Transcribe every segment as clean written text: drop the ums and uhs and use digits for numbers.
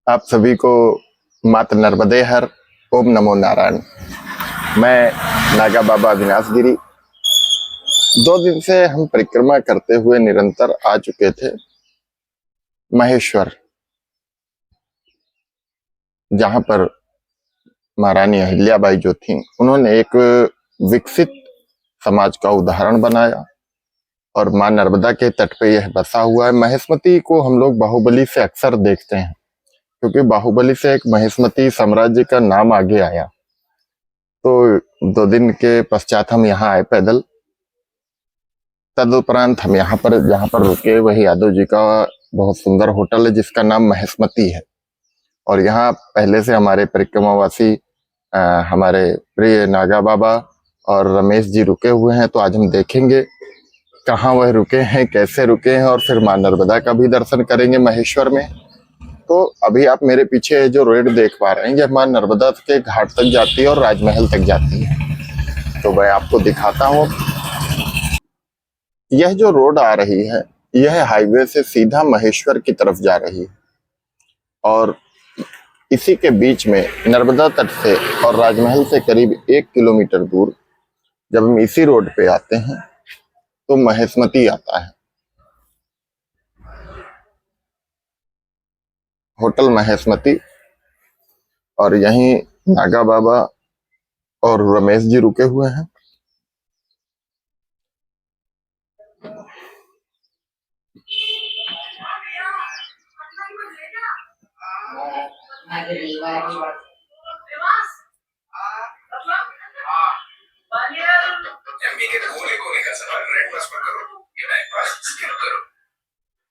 आप सभी को मात नर्मदे हर, ओम नमो नारायण। मैं नागा बाबा अविनाश गिरी। 2 दिन से हम परिक्रमा करते हुए निरंतर आ चुके थे महेश्वर, जहां पर महारानी अहिल्याबाई जो थी, उन्होंने एक विकसित समाज का उदाहरण बनाया और मां नर्मदा के तट पे यह बसा हुआ है। महेश्मती को हम लोग बाहुबली से अक्सर देखते हैं, क्योंकि बाहुबली से एक महेश्मती साम्राज्य का नाम आगे आया। तो 2 दिन के पश्चात हम यहाँ आए पैदल। तदुपरांत हम जहाँ पर रुके वही यादव जी का बहुत सुंदर होटल है जिसका नाम महेश्मती है। और यहाँ पहले से हमारे परिक्रमावासी हमारे प्रिय नागा बाबा और रमेश जी रुके हुए हैं। तो आज हम देखेंगे कहाँ वह रुके हैं, कैसे रुके हैं, और फिर मां नर्मदा का भी दर्शन करेंगे महेश्वर में। तो अभी आप मेरे पीछे जो रोड देख पा रहे हैं, यह मां नर्मदा के घाट तक जाती है और राजमहल तक जाती है। तो मैं आपको दिखाता हूँ। यह जो रोड आ रही है, यह हाईवे से सीधा महेश्वर की तरफ जा रही है और इसी के बीच में नर्मदा तट से और राजमहल से करीब 1 किलोमीटर दूर जब हम इसी रोड पे आते हैं तो महेश्मती आता है। होटल महेश्मती, और यहीं नागा बाबा और रमेश जी रुके हुए हैं।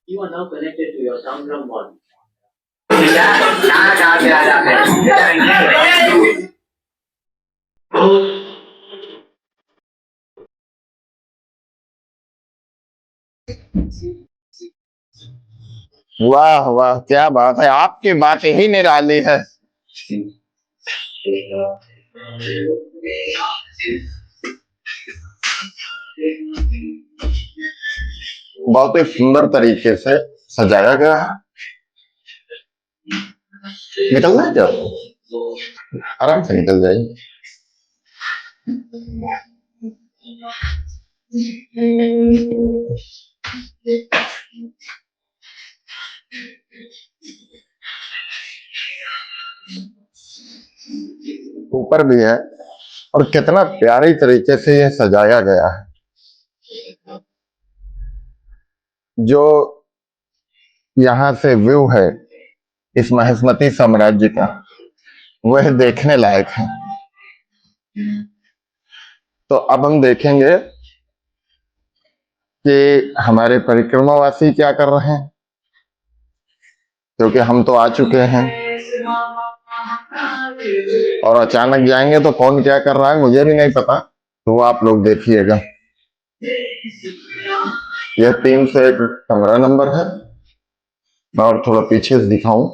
You are now connected to your SoundCloud model. वाह वाह, क्या बात है, आपकी बात ही निराली है। बहुत ही सुंदर तरीके से सजाया गया है। निकलना है क्या? आराम से निकल जाइए। ऊपर भी है और कितना प्यारी तरीके से यह सजाया गया है। जो यहाँ से व्यू है इस महेश्मती साम्राज्य का, वह देखने लायक है। तो अब हम देखेंगे कि हमारे परिक्रमावासी क्या कर रहे हैं, क्योंकि हम तो आ चुके हैं और अचानक जाएंगे तो कौन क्या कर रहा है मुझे भी नहीं पता। तो आप लोग देखिएगा। यह 301 कमरा नंबर है। मैं और थोड़ा पीछे से दिखाऊं।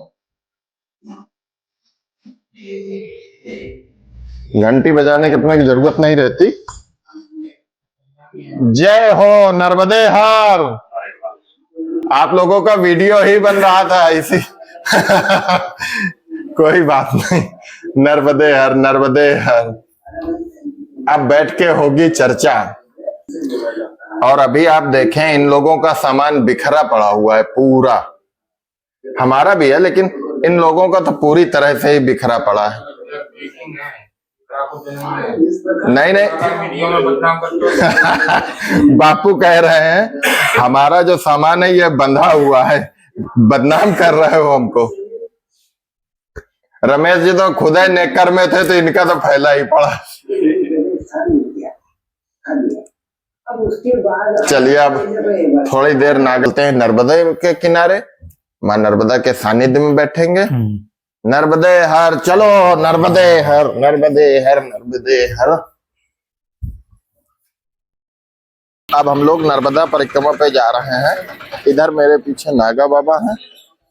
घंटी बजाने की अपने की जरूरत नहीं रहती। जय हो नर्मदे हर। आप लोगों का वीडियो ही बन रहा था इसी कोई बात नहीं। नर्मदे हर, नर्मदे हर। अब बैठ के होगी चर्चा। और अभी आप देखें, इन लोगों का सामान बिखरा पड़ा हुआ है पूरा। हमारा भी है, लेकिन इन लोगों का तो पूरी तरह से ही बिखरा पड़ा है। नहीं बापू कह रहे हैं हमारा जो सामान है यह बंधा हुआ है, बदनाम कर रहे हो हमको। रमेश जी तो खुद ही नेकर में थे, तो इनका तो फैला ही पड़ा। चलिए अब थोड़ी देर नागलते हैं नर्मदा के किनारे, मां नर्मदा के सानिध्य में बैठेंगे। नर्मदे हर, चलो नर्मदे हर, नर्मदे हर, नर्मदे हर। अब हम लोग नर्मदा परिक्रमा पे जा रहे हैं। इधर मेरे पीछे नागा बाबा हैं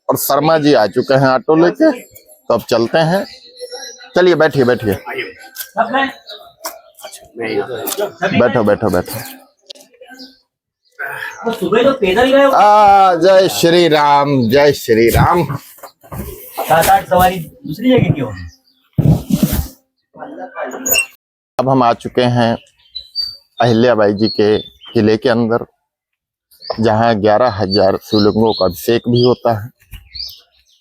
और शर्मा जी आ चुके हैं ऑटो लेके। तो अब चलते हैं। चलिए बैठिए बैठिए, बैठो बैठो बैठो। सुबह तो पैदल गए। जय श्री राम, जय श्री राम। 7-8 सवारी दूसरी जगह की होगी। अब हम आ चुके हैं अहिल्याबाई जी के किले के अंदर, जहां 11,000 शिवलिंगों का अभिषेक भी होता है।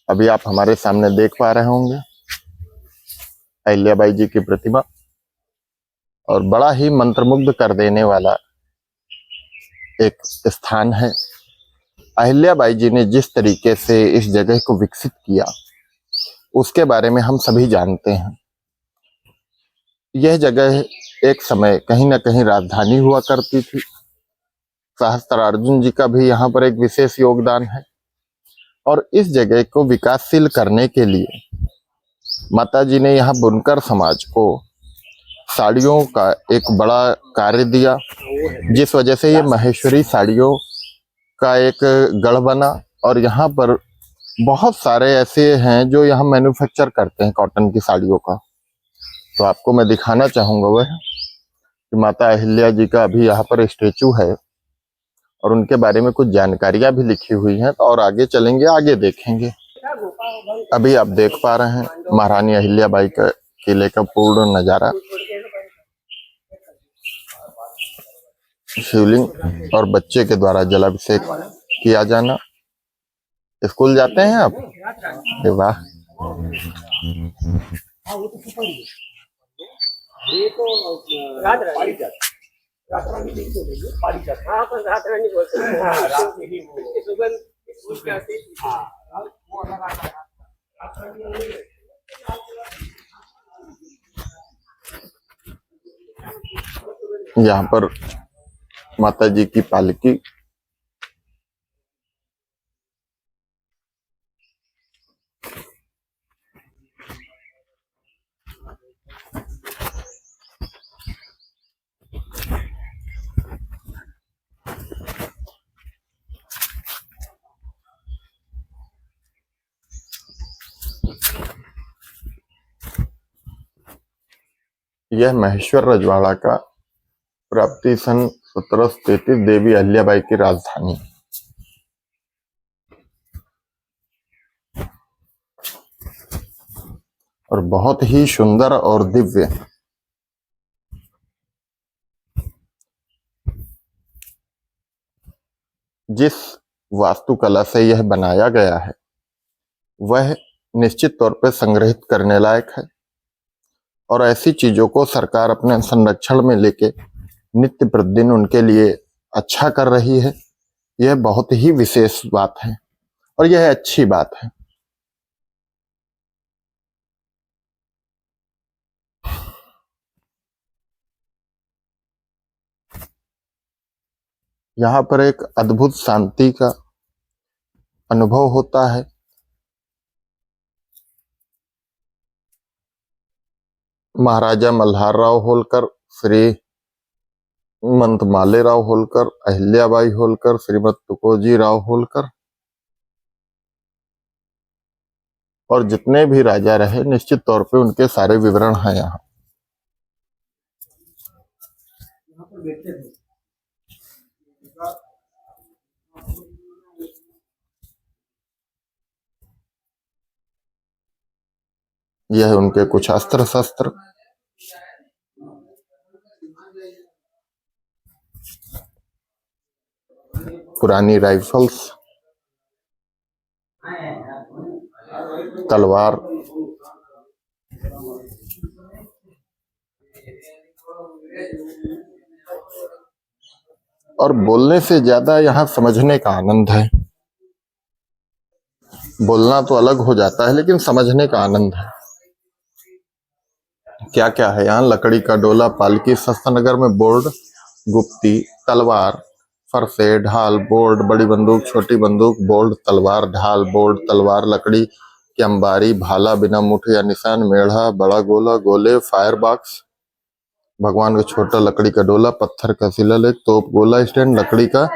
अभी आप हमारे सामने देख पा रहे होंगे अहिल्याबाई जी की प्रतिमा, और बड़ा ही मंत्रमुग्ध कर देने वाला एक स्थान है। अहिल्याबाई जी ने जिस तरीके से इस जगह को विकसित किया उसके बारे में हम सभी जानते हैं। यह जगह एक समय कहीं ना कहीं राजधानी हुआ करती थी। सहस्त्रार्जुन जी का भी यहाँ पर एक विशेष योगदान है, और इस जगह को विकासशील करने के लिए माता जी ने यहाँ बुनकर समाज को साड़ियों का एक बड़ा कार्य दिया, जिस वजह से ये महेश्वरी साड़ियों का एक गढ़ बना। और यहाँ पर बहुत सारे ऐसे हैं जो यहाँ मैन्युफैक्चर करते हैं कॉटन की साड़ियों का। तो आपको मैं दिखाना चाहूंगा वह कि माता अहिल्या जी का अभी यहाँ पर स्टेचू है, और उनके बारे में कुछ जानकारियां भी लिखी हुई हैं। और आगे चलेंगे, आगे देखेंगे। अभी आप देख पा रहे हैं महारानी अहिल्याबाई का किले का पूर्ण नजारा। शिवलिंग और बच्चे के द्वारा जलाभिषेक किया जाना। स्कूल जाते हैं आप? अरे वाह। यहाँ पर माता जी की पालकी, यह महेश्वर रजवाड़ा का प्राप्ति सन 1733 देवी अहिल्याबाई की राजधानी। और बहुत ही सुंदर और दिव्य। जिस वास्तुकला से यह बनाया गया है वह निश्चित तौर पर संग्रहित करने लायक है, और ऐसी चीजों को सरकार अपने संरक्षण में लेके नित्य प्रतिदिन उनके लिए अच्छा कर रही है। यह बहुत ही विशेष बात है, और यह अच्छी बात है। यहाँ पर एक अद्भुत शांति का अनुभव होता है। महाराजा मल्हारराव होलकर, श्रीमंत मालेराव होलकर, अहिल्याबाई होलकर, श्रीमत तुकोजी राव होलकर, और जितने भी राजा रहे निश्चित तौर पे उनके सारे विवरण हैं यहाँ। यह उनके कुछ अस्त्र शस्त्र, पुरानी राइफल्स, तलवार, और बोलने से ज्यादा यहाँ समझने का आनंद है। बोलना तो अलग हो जाता है, लेकिन समझने का आनंद है। क्या क्या है यहाँ? लकड़ी का डोला, पालकी, शस्त्रनगर में बोर्ड, गुप्ती, तलवार, फरसे, ढाल, बोर्ड, बड़ी बंदूक, छोटी बंदूक, बोर्ड, तलवार, ढाल, बोर्ड, तलवार, लकड़ी की अंबारी, भाला बिना मुठ या निशान, मेढ़ा, बड़ा गोला, गोले, फायर बॉक्स, भगवान का छोटा लकड़ी का डोला, पत्थर का शिलालेख, तोप गोला स्टैंड, लकड़ी का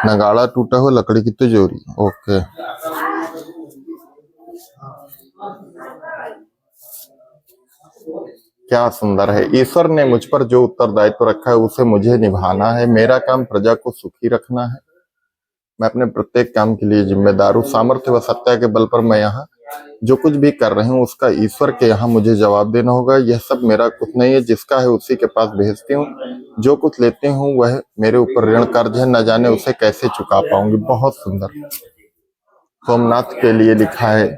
नगाड़ा टूटा हुआ, लकड़ी की तिजोरी। ओके। क्या सुंदर है। ईश्वर ने मुझ पर जो उत्तरदायित्व रखा है उसे मुझे निभाना है। मेरा काम प्रजा को सुखी रखना है। मैं अपने प्रत्येक काम के लिए जिम्मेदार हूँ। सामर्थ्य व सत्ता के बल पर मैं यहाँ जो कुछ भी कर रहे हूँ उसका ईश्वर के यहाँ मुझे जवाब देना होगा। यह सब मेरा कुछ नहीं है, जिसका है उसी के पास भेजती हूँ। जो कुछ लेती हूँ वह मेरे ऊपर ऋण कर्ज है, न जाने उसे कैसे चुका पाऊंगी। बहुत सुंदर सोमनाथ के लिए लिखा है।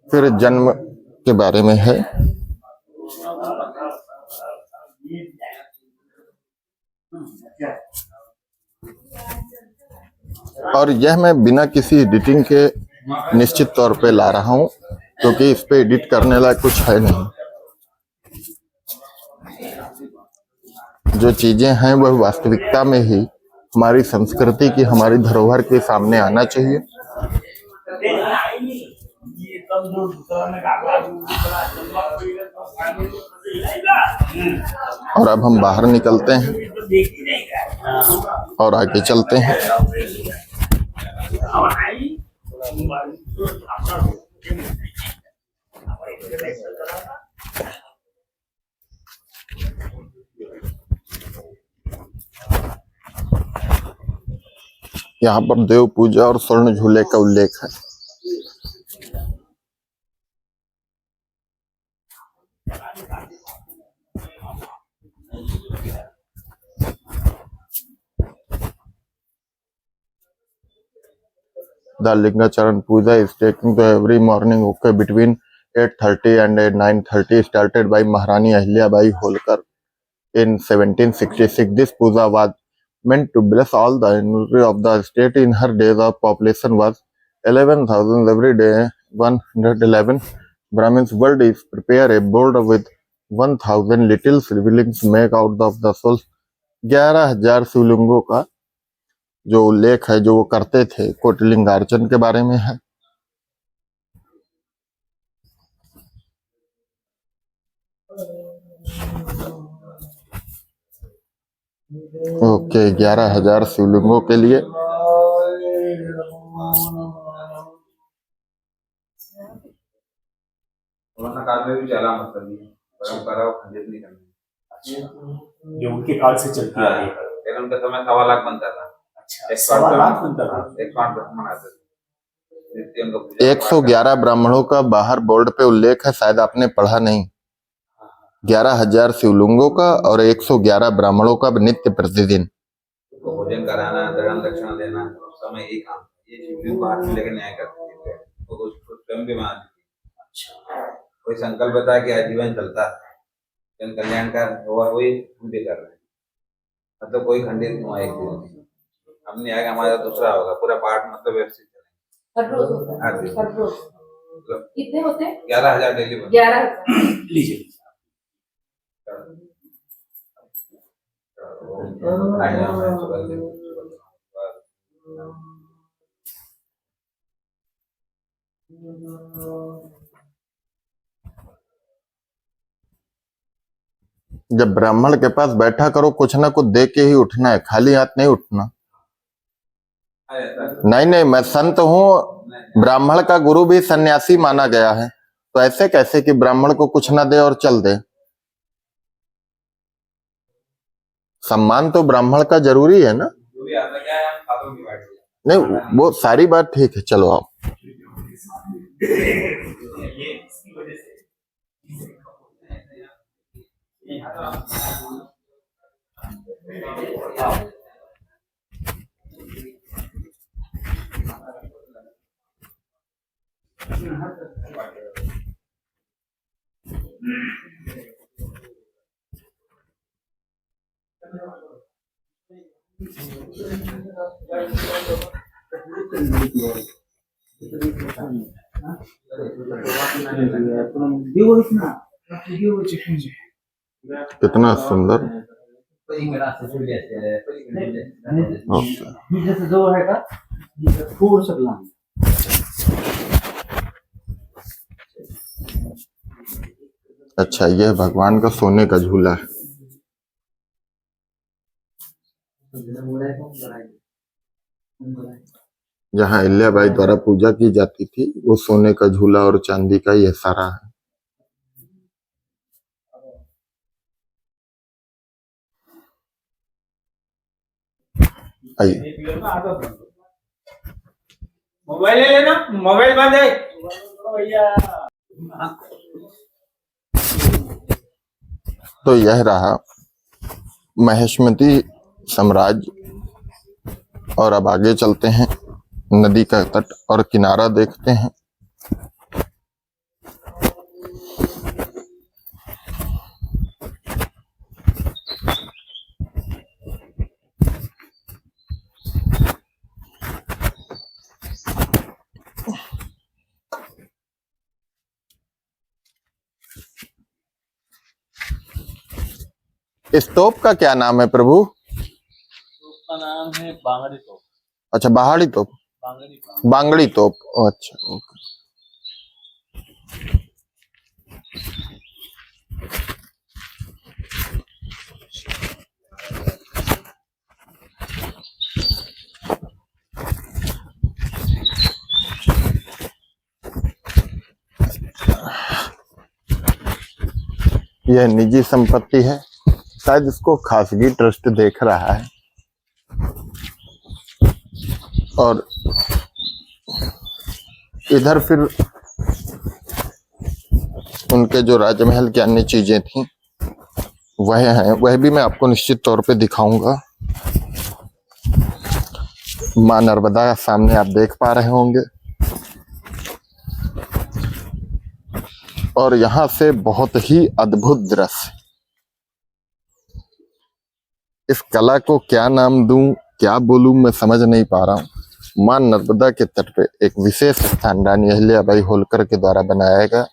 फिर जन्म के बारे में है। और यह मैं बिना किसी एडिटिंग के निश्चित तौर पे ला रहा हूं, क्योंकि इस पे एडिट करने लायक कुछ है नहीं। जो चीजें हैं वह वास्तविकता में ही हमारी संस्कृति की, हमारी धरोहर के सामने आना चाहिए। और अब हम बाहर निकलते हैं और आगे चलते हैं। यहाँ पर देव पूजा और स्वर्ण झूले का उल्लेख है। The Lingacharan Puja is taking place every morning, okay, between 8:30 and 9:30, started by Maharani Ahilya Bai Holkar in 1766. This puja was meant to bless all the energy of the state. In her days, the population was 11,000 every day. 111 Brahmins world is prepare a board with 1,000 little Shivlings make out of the souls। 11,000 शिवलिंगों का जो उल्लेख है, जो वो करते थे, कोटिलिंगार्चन के बारे में है। ओके, 11,000 शिवलिंगों के लिए कोरोना काल में भी चला, मतलब ये परंपरा को खंडित नहीं करनी, जो उनके काल से चलती आ रही है। लेकिन उनका समय 1.25 लाख बनता था। अच्छा, 1.25 लाख बनता था। एक पांच मनाते थे। 111 ब्राह्मणों का बाहर बोर्ड पे उल्लेख है, शायद आपने पढ़ा नहीं। 11,000 शिवलिंगों का और 111 ब्राह्मणों का नित्य प्रतिदिन भोजन कराना, दान दक्षिणा देना, समय एक काम। ये शिवलिंग को हाथ में लेकर न्याय करते थे, तो उसको स्वयं भी मान। अच्छा, कोई संकल्प था कि आजीवन चलता है, जन कल्याण का हुआ, वही हम भी कर रहे हैं। मतलब कोई खंडित हुआ एक दिन हमने आगे, हमारा दूसरा होगा पूरा पाठ, मतलब व्यवस्थित चलेगा। हर रोज होता है, हर रोज कितने होते हैं? 11,000 डेली। 11,000 लीजिए। जब ब्राह्मण के पास बैठा करो, कुछ ना कुछ दे के ही उठना है, खाली हाथ नहीं उठना। नहीं नहीं, मैं संत हूँ, ब्राह्मण का गुरु भी सन्यासी माना गया है, तो ऐसे कैसे कि ब्राह्मण को कुछ ना दे और चल दे। सम्मान तो ब्राह्मण का जरूरी है ना। नहीं, वो सारी बात ठीक है, चलो आओ। कितना सुंदर। अच्छा, यह भगवान का सोने का झूला है। जहाँ अहिल्याबाई द्वारा पूजा की जाती थी, वो सोने का झूला और चांदी का यह सारा है। आइए। मोबाइल ले लेना, मोबाइल बंद है भैया। तो यह रहा महेशमती साम्राज्य। और अब आगे चलते हैं, नदी का तट और किनारा देखते हैं। इस तोप का क्या नाम है प्रभु? उसका नाम है बांगड़ी तोप। अच्छा, बाहड़ी तोप, बांगड़ी तोप। अच्छा, ओके। यह निजी संपत्ति है, शायद इसको खासगी ट्रस्ट देख रहा है। और इधर फिर उनके जो राजमहल की अन्य चीजें थी वह हैं, वह भी मैं आपको निश्चित तौर पे दिखाऊंगा। मां नर्मदा सामने आप देख पा रहे होंगे। और यहाँ से बहुत ही अद्भुत दृश्य। इस कला को क्या नाम दूं, क्या बोलूं, मैं समझ नहीं पा रहा हूं। मां नर्मदा के तट पे एक विशेष स्थान रानी अहिल्याबाई होलकर के द्वारा बनाया गया।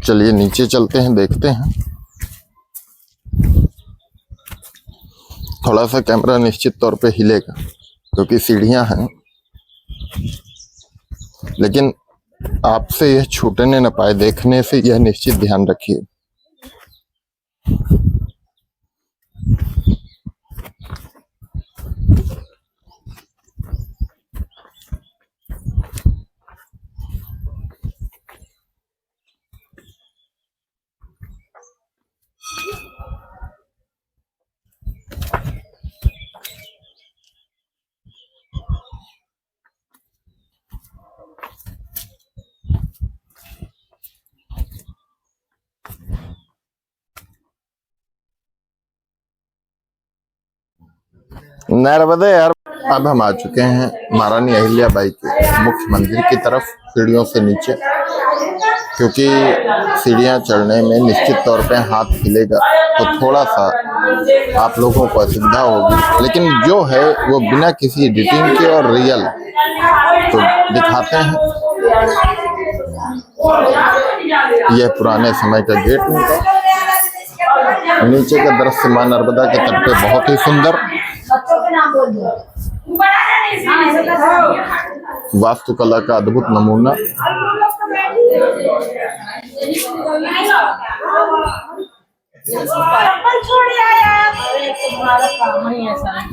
चलिए नीचे चलते हैं, देखते हैं। थोड़ा सा कैमरा निश्चित तौर पे हिलेगा क्योंकि सीढ़ियां हैं, लेकिन आपसे यह छूटने न पाए, देखने से यह निश्चित ध्यान रखिए। नर्मदे यार, अब हम आ चुके हैं महारानी अहिल्याबाई के मुख्य मंदिर की तरफ, सीढ़ियों से नीचे, क्योंकि सीढ़ियां चढ़ने में निश्चित तौर पे हाथ हिलेगा तो थोड़ा सा आप लोगों को असुविधा होगी, लेकिन जो है वो बिना किसी एडिटिंग के और रियल तो दिखाते हैं। यह पुराने समय का गेट होगा। नीचे का दृश्य मां नर्मदा के तट पे बहुत ही सुंदर। वास्तुकला का अद्भुत नमूना।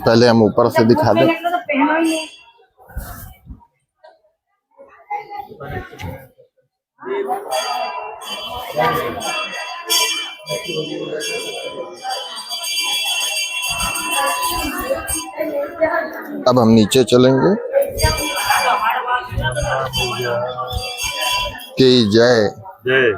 पहले हम ऊपर से दिखा दें। अब हम नीचे चलेंगे। कि जय जय।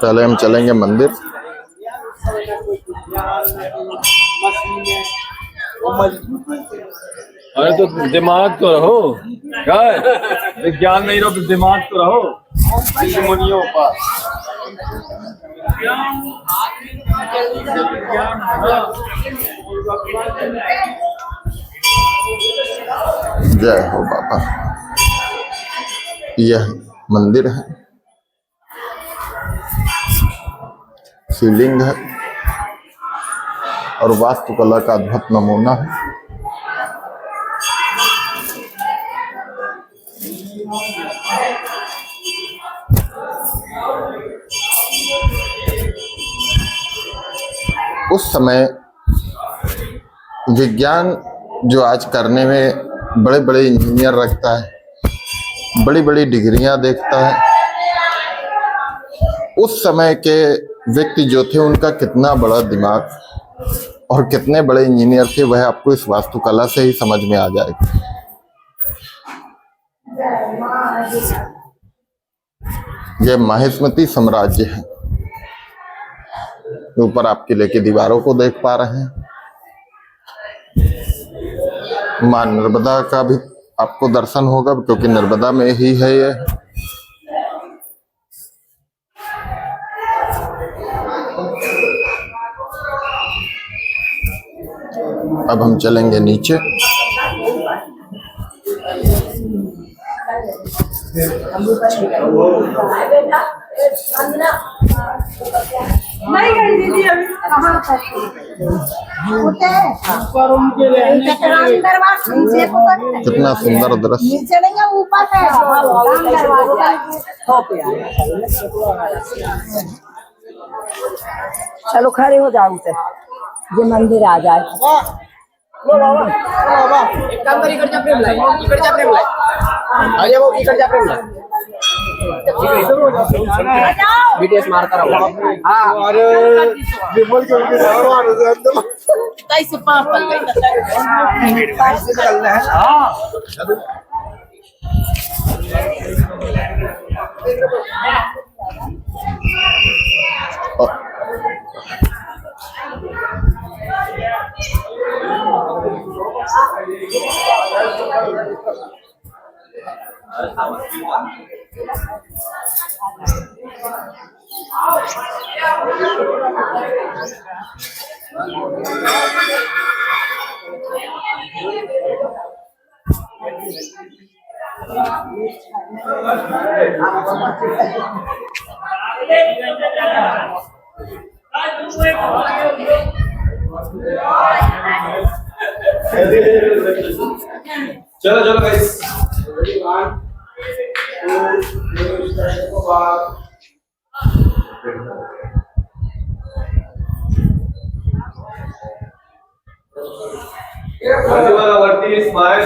पहले हम चलेंगे मंदिर। अरे तो दिमाग तो रहो, क्या है? विज्ञान नहीं रहो तो दिमाग तो रहो। मुनियों का जय हो बाबा। यह मंदिर है, शिवलिंग है और वास्तुकला का अद्भुत नमूना है। उस समय विज्ञान जो आज करने में बड़े बड़े इंजीनियर रखता है, बड़ी बड़ी डिग्रियां देखता है, उस समय के व्यक्ति जो थे उनका कितना बड़ा दिमाग और कितने बड़े इंजीनियर थे, वह आपको इस वास्तुकला से ही समझ में आ जाएगा। यह माहिष्मती साम्राज्य है। ऊपर आप किले की दीवारों को देख पा रहे हैं। मां नर्मदा का भी आपको दर्शन होगा, क्योंकि नर्मदा में ही है यह। अब हम चलेंगे नीचे। नहीं गई दीदी अभी कहाँ तक कितना सुंदर दृश्य। नीचे नहीं है ऊपर है। चलो खड़े हो जाओ उसे जो मंदिर आ जाए। एक काम कर इकडच्या प्रेमला आ जाओ इकडच्या प्रेमला बीटीएस मारता रहो। हां अरे विमल के उनके नाम ताई से पापल गई से चलना है। हां चलो चलो गाइस। वरती स्माइल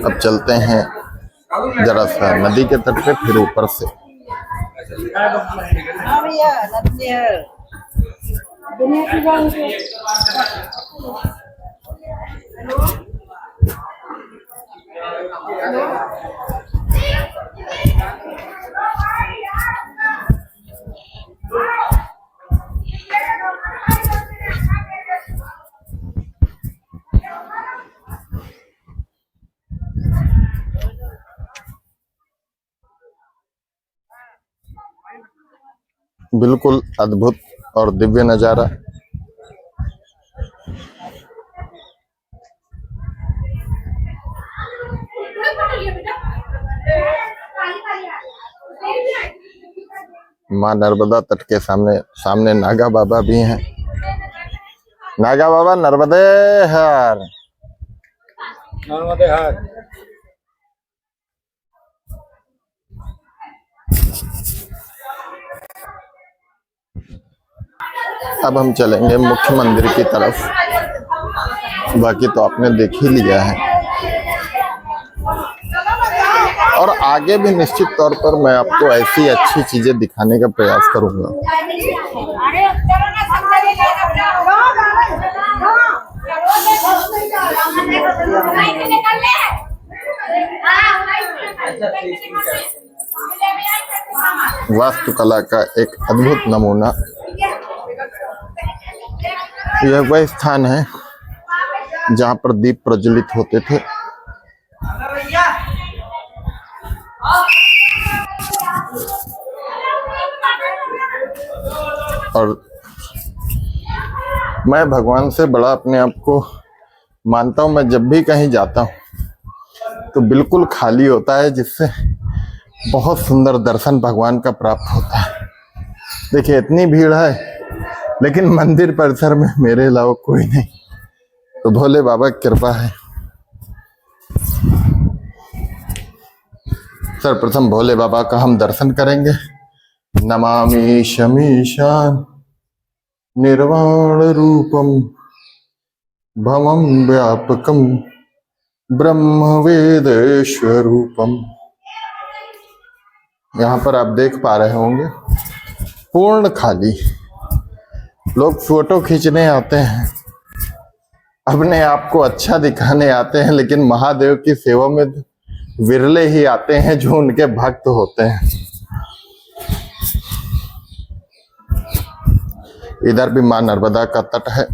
अब चलते हैं जरा सा नदी के तट पे, फिर ऊपर से। बिल्कुल अद्भुत और दिव्य नजारा। मां नर्मदा तट के सामने नागा बाबा भी हैं। नागा बाबा नर्मदे हर। नर्मदे हर। अब हम चलेंगे मुख्य मंदिर की तरफ। बाकी तो आपने देख ही लिया है, और आगे भी निश्चित तौर पर मैं आपको ऐसी अच्छी चीजें दिखाने का प्रयास करूंगा। वास्तुकला का एक अद्भुत नमूना। यह वह स्थान है जहां पर दीप प्रज्वलित होते थे। और मैं भगवान से बड़ा अपने आप को मानता हूं। मैं जब भी कहीं जाता हूं तो बिल्कुल खाली होता है, जिससे बहुत सुंदर दर्शन भगवान का प्राप्त होता है। देखिए इतनी भीड़ है, लेकिन मंदिर परिसर में मेरे अलावा कोई नहीं। तो भोले बाबा की कृपा है। सर्वप्रथम भोले बाबा का हम दर्शन करेंगे। नमामि शमीशान निर्वाण रूपम भवम व्यापकम ब्रह्म वेद स्वरूपम। यहाँ पर आप देख पा रहे होंगे पूर्ण खाली। लोग फोटो खींचने आते हैं, अपने आप को अच्छा दिखाने आते हैं, लेकिन महादेव की सेवा में विरले ही आते हैं जो उनके भक्त होते हैं। इधर भी मां नर्मदा का तट है।